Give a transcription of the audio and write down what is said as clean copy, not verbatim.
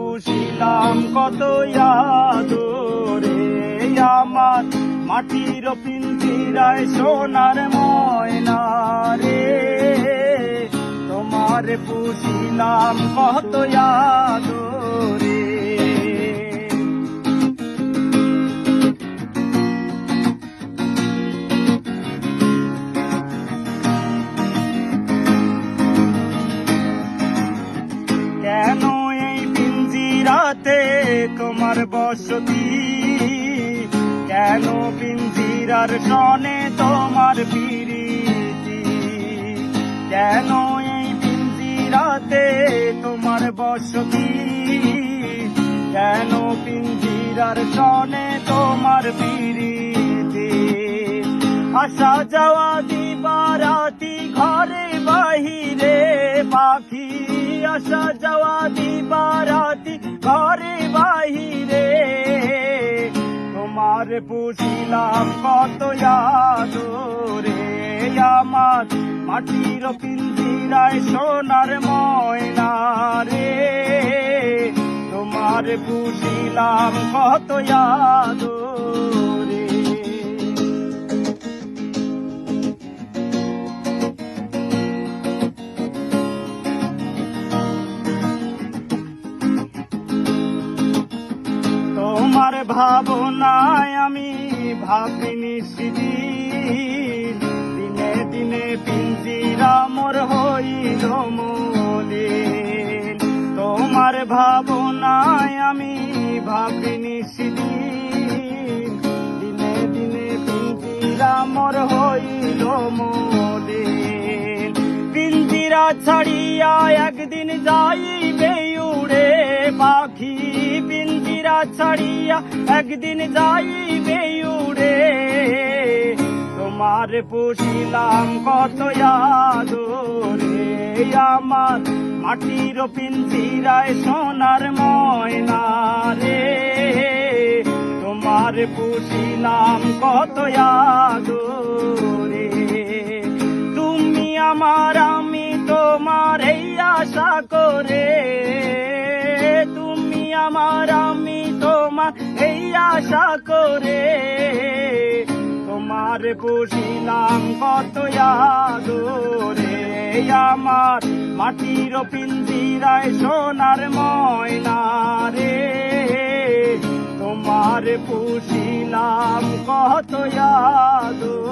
পুষিলাম কত আদরে আমার মাটির পিঞ্জিরায় সোনার ময়না রে তোমার পুষিলাম কত আদরে কেন এই পিঞ্জিরাতে তোমার বসতি কেন পিঞ্জিরার সনে তোমার প্রীতি কেন এই পিঞ্জিরাতে তোমার বসতি কেন পিঞ্জিরার সনে তোমার প্রীতি আসা যাওয়া দিবারাতি ঘরে বাহিরে পাখি আসা যাওয়া দিবারাতি ঘরে বাহিরে তোমার পুষিলাম কত আদরে আমার মাটির পিঞ্জিরায় সোনার ময়না রে তোমার পুষিলাম কত আদরে তোমার ভাবনায় আমি ভাবিনি সেদিন দিনে দিনে পিঞ্জিরা মোর হইল মলিন তোমার ভাবনায় আমি ভাবিনি সেদিন দিনে দিনে পিঞ্জিরা মোর হইল মলিন পিঞ্জিরা ছাড়িয়া একদিন যাইবে উড়ে পাখি পিঞ্জিরা ছাড়িয়া একদিন যাইবে উড়ে তোমার পুষিলাম কত আদরে আমার মাটির পিঞ্জিরায় সোনার ময়না রে তোমার পুষিলাম কত আদরে তুমি আমার আমি তোমার এই আশা করে তুমি আমার আমি তোমার এই আশা করে তোমার পুষিলাম কত আদরে আমার মাটির পিঞ্জিরায় সোনার ময়না রে তোমার পুষিলাম কত আদরে।